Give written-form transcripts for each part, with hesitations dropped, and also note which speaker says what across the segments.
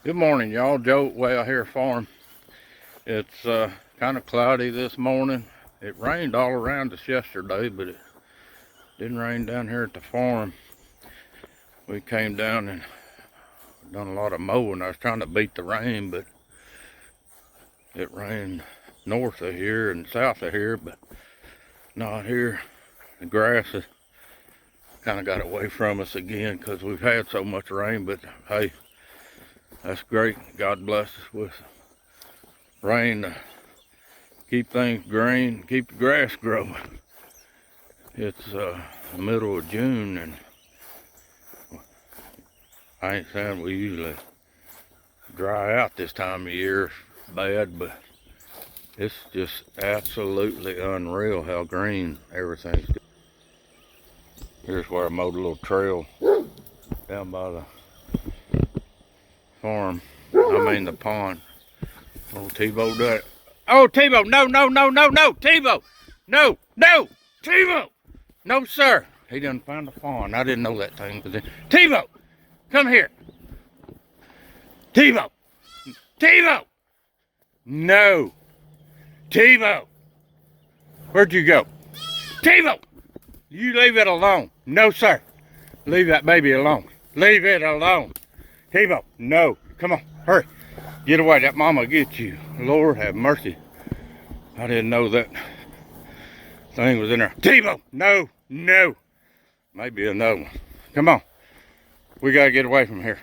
Speaker 1: Good morning, y'all. Joe Well here, Farm. It's kind of cloudy this morning. It rained all around us yesterday, but it didn't rain down here at the farm. We came down and done a lot of mowing. I was trying to beat the rain, but it rained north of here and south of here, but not here. The grass has kind of got away from us again because we've had so much rain, but hey, that's great. God bless us with rain to keep things green, keep the grass growing. It's the middle of June, and I ain't saying we usually dry out this time of year bad, but it's just absolutely unreal how green everything's doing. Here's where I mowed a little trail down by the farm. I mean the pond. Oh, Tebow did it. Oh, Tebow, no, Tebow, no, Tebow, no, sir. He done found the fawn. I didn't know that thing was in. Tebow, come here. Tebow, no, Tebow, where'd you go? Tebow, you leave it alone. No, sir, leave that baby alone. Leave it alone. Tebow, no, come on, hurry. Get away, that mama will get you. Lord have mercy. I didn't know that thing was in there. Tebow, no. Maybe another one. Come on. We gotta get away from here.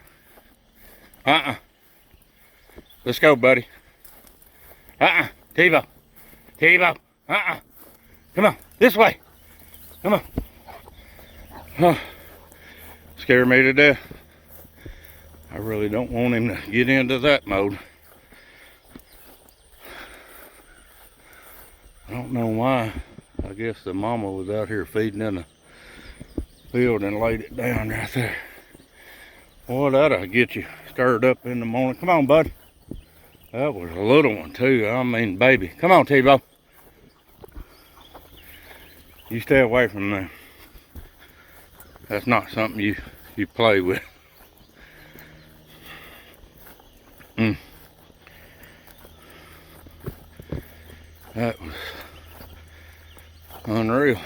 Speaker 1: Let's go, buddy. Tebow. Come on, this way. Come on. Oh, scare me to death. I really don't want him to get into that mode. I don't know why. I guess the mama was out here feeding in the field and laid it down right there. Boy, that'll get you stirred up in the morning. Come on, bud. That was a little one too. I mean, baby. Come on, Tebow. You stay away from them. That's not something you play with. That was unreal.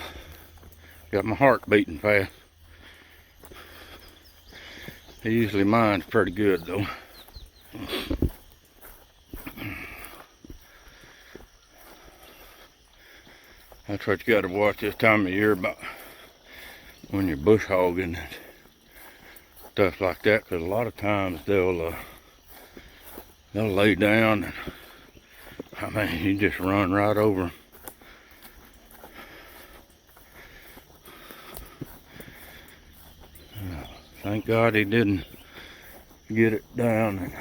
Speaker 1: Got my heart beating fast. Usually mine's pretty good though. That's what you got to watch this time of year about when you're bush hogging and stuff like that, because a lot of times they'll lay down and I mean, you just run right over them. Thank God he didn't get it down and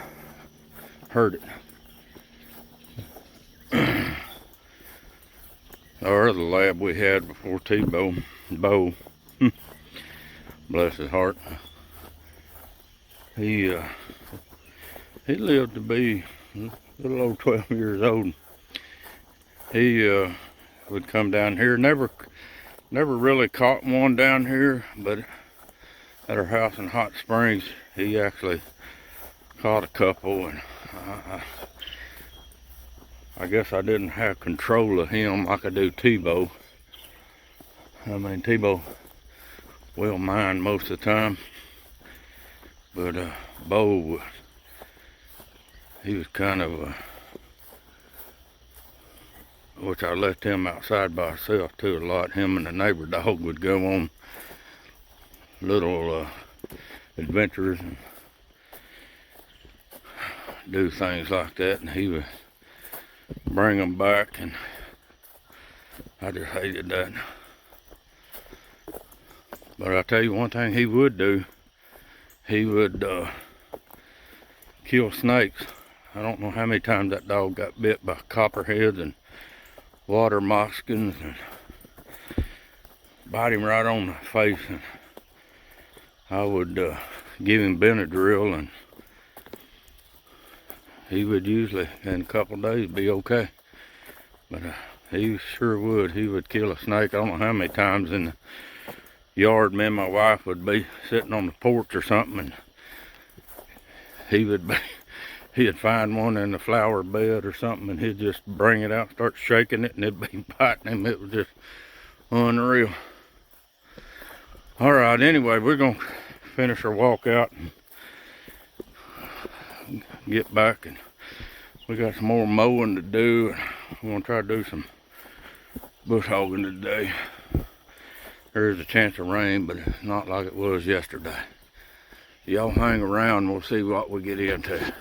Speaker 1: hurt it. Our other lab we had before Tebow, Bo, bless his heart, he lived to be a little over 12 years old. He would come down here. Never really caught one down here, but at our house in Hot Springs, he actually caught a couple, and I guess I didn't have control of him like I do Tebow. I mean, Tebow will mind most of the time, but Bo, he was kind of which I left him outside by himself too a lot. Him and the neighbor dog would go on little adventures and do things like that, and he would bring them back, and I just hated that. But I'll tell you one thing he would do. He would kill snakes. I don't know how many times that dog got bit by copperheads and water moccasins, and bite him right on the face, and I would give him Benadryl, and he would usually in a couple of days be okay. But he sure would. He would kill a snake. I don't know how many times in the yard me and my wife would be sitting on the porch or something, and he would be he'd find one in the flower bed or something, and he'd just bring it out, start shaking it, and it'd be biting him. It was just unreal. All right, anyway, we're gonna finish our walk out and get back, and we got some more mowing to do. I'm gonna try to do some bush hogging today. There is a chance of rain, but it's not like it was yesterday. Y'all hang around and we'll see what we get into.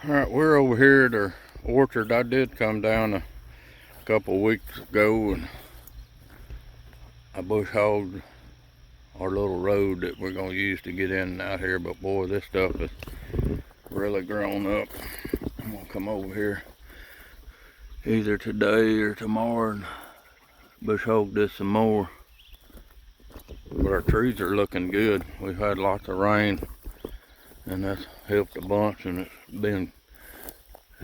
Speaker 1: All right, we're over here at our orchard. I did come down a couple weeks ago and I bush hogged our little road that we're gonna use to get in and out here, but boy, this stuff is really grown up. I'm gonna come over here either today or tomorrow and bush hog this some more. But our trees are looking good. We've had lots of rain and that's helped a bunch, and it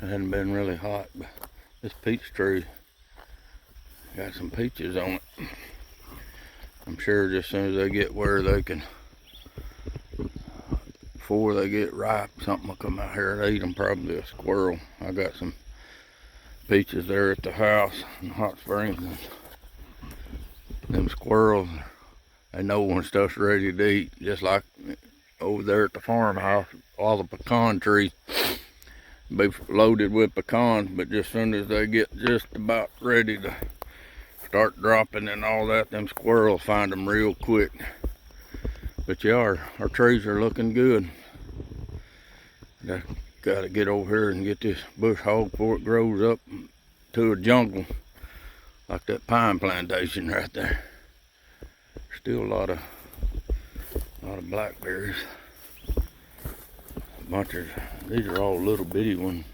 Speaker 1: hadn't been really hot. But this peach tree got some peaches on it. I'm sure just as soon as they get where they can, before they get ripe, something will come out here and eat them, probably a squirrel. I got some peaches there at the house in Hot Springs, and them squirrels, they know when stuff's ready to eat, just like over there at the farmhouse. All the pecan trees be loaded with pecans, but just as soon as they get just about ready to start dropping and all that, them squirrels find them real quick. But yeah, our trees are looking good. Got to get over here and get this bush hog before it grows up to a jungle like that pine plantation right there. Still a lot of blackberries. These are all little bitty ones,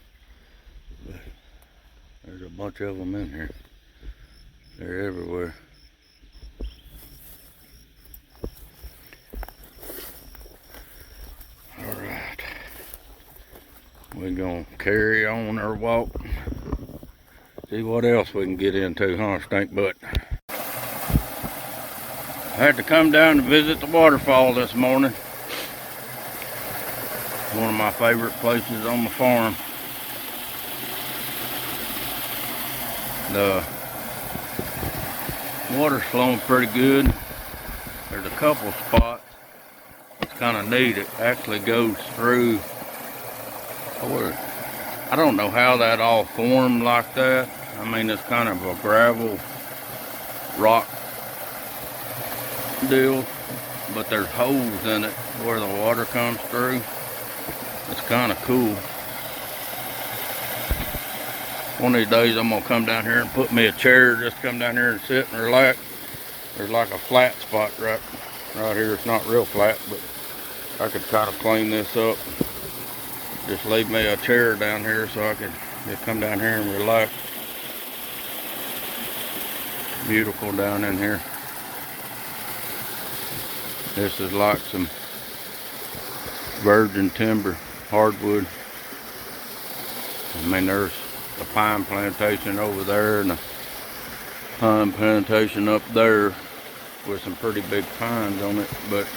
Speaker 1: but there's a bunch of them in here. They're everywhere. All right, we're gonna carry on our walk. See what else we can get into, huh, Stink Butt? I had to come down to visit the waterfall this morning. One of my favorite places on the farm. The water's flowing pretty good. There's a couple spots. It's kind of neat. It actually goes through. I don't know how that all formed like that. I mean, it's kind of a gravel rock deal, but there's holes in it where the water comes through. It's kind of cool. One of these days I'm gonna come down here and put me a chair, just come down here and sit and relax. There's like a flat spot right here. It's not real flat, but I could kind of clean this up. Just leave me a chair down here so I could just come down here and relax. Beautiful down in here. This is like some virgin timber, hardwood. I mean, there's a pine plantation over there and a pine plantation up there with some pretty big pines on it. But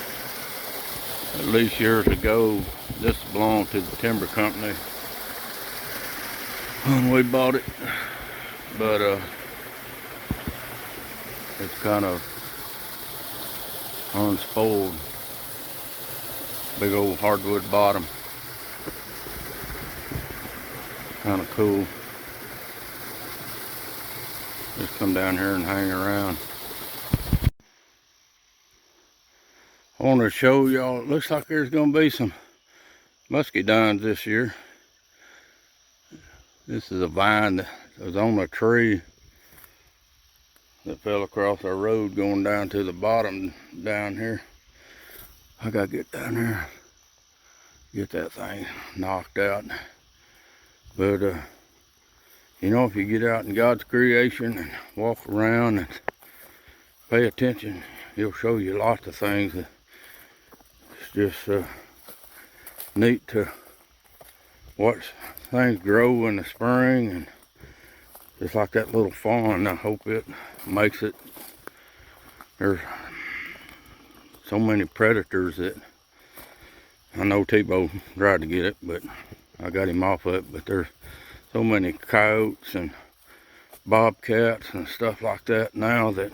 Speaker 1: at least years ago, this belonged to the timber company when we bought it. But it's kind of unspoiled. Big old hardwood bottom. Kind of cool. Just come down here and hang around. I want to show y'all, it looks like there's going to be some muscadines this year. This is a vine that was on a tree that fell across our road going down to the bottom down here. I gotta get down there, get that thing knocked out. But you know, if you get out in God's creation and walk around and pay attention, He'll show you lots of things. It's just neat to watch things grow in the spring, and just like that little fawn. I hope it makes it. There's so many predators that I know Tebow tried to get it, but I got him off of it. But there's so many coyotes and bobcats and stuff like that now that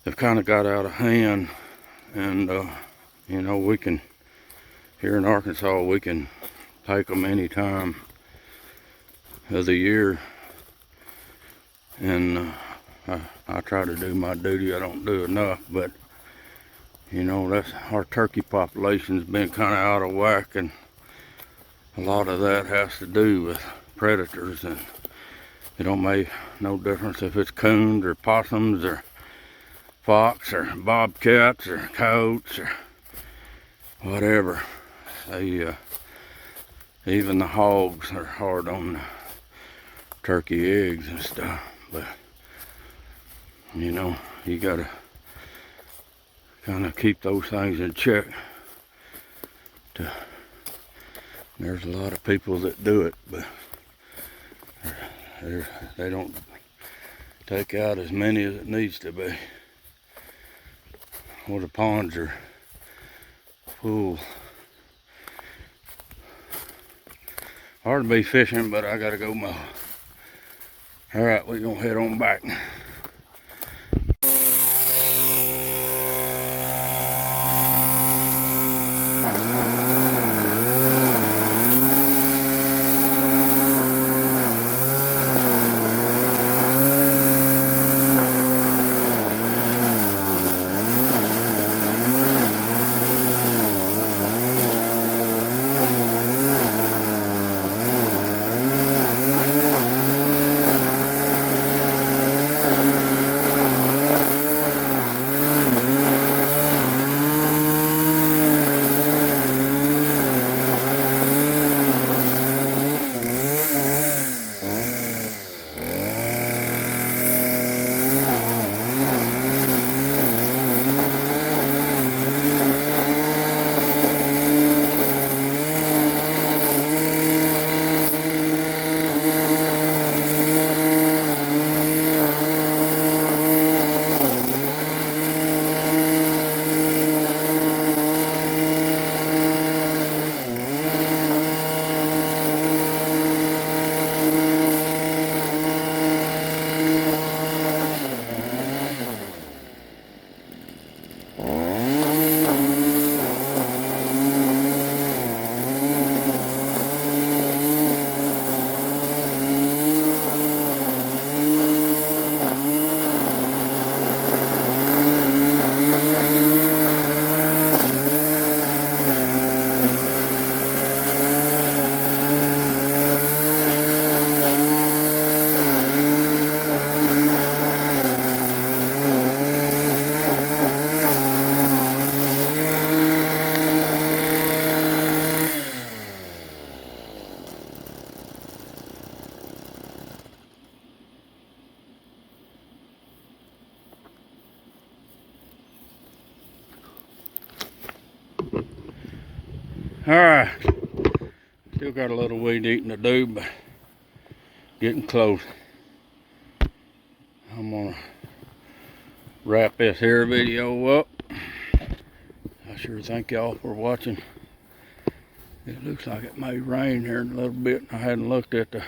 Speaker 1: they've kind of got out of hand. And you know, we can, here in Arkansas, we can take them any time of the year. And I try to do my duty. I don't do enough, but you know, that's our turkey population's been kind of out of whack, and a lot of that has to do with predators. And it don't make no difference if it's coons or possums or fox or bobcats or coyotes or whatever. They even the hogs are hard on the turkey eggs and stuff. But you know, you gotta kind of keep those things in check. There's a lot of people that do it, but they don't take out as many as it needs to be. Well, the ponds are full. Hard to be fishing, but I gotta go mow. All right, we're gonna head on back. All right, still got a little weed eating to do, but getting close. I'm gonna wrap this here video up. I sure thank y'all for watching. It looks like it may rain here in a little bit. I hadn't looked at the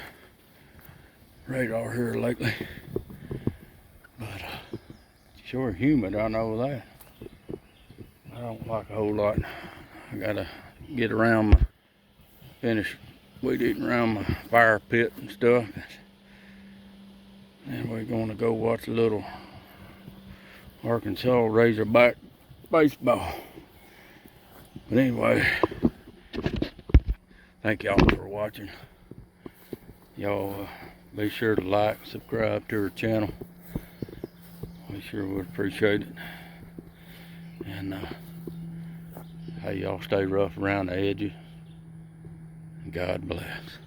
Speaker 1: radar here lately, but it's sure humid, I know that. I don't like a whole lot. I gotta get around my, finish weed eating around my fire pit and stuff. And we're gonna go watch a little Arkansas Razorback baseball. But anyway, thank y'all for watching. Y'all be sure to like, subscribe to our channel. We sure would appreciate it. And hey, y'all stay rough around the edges. God bless.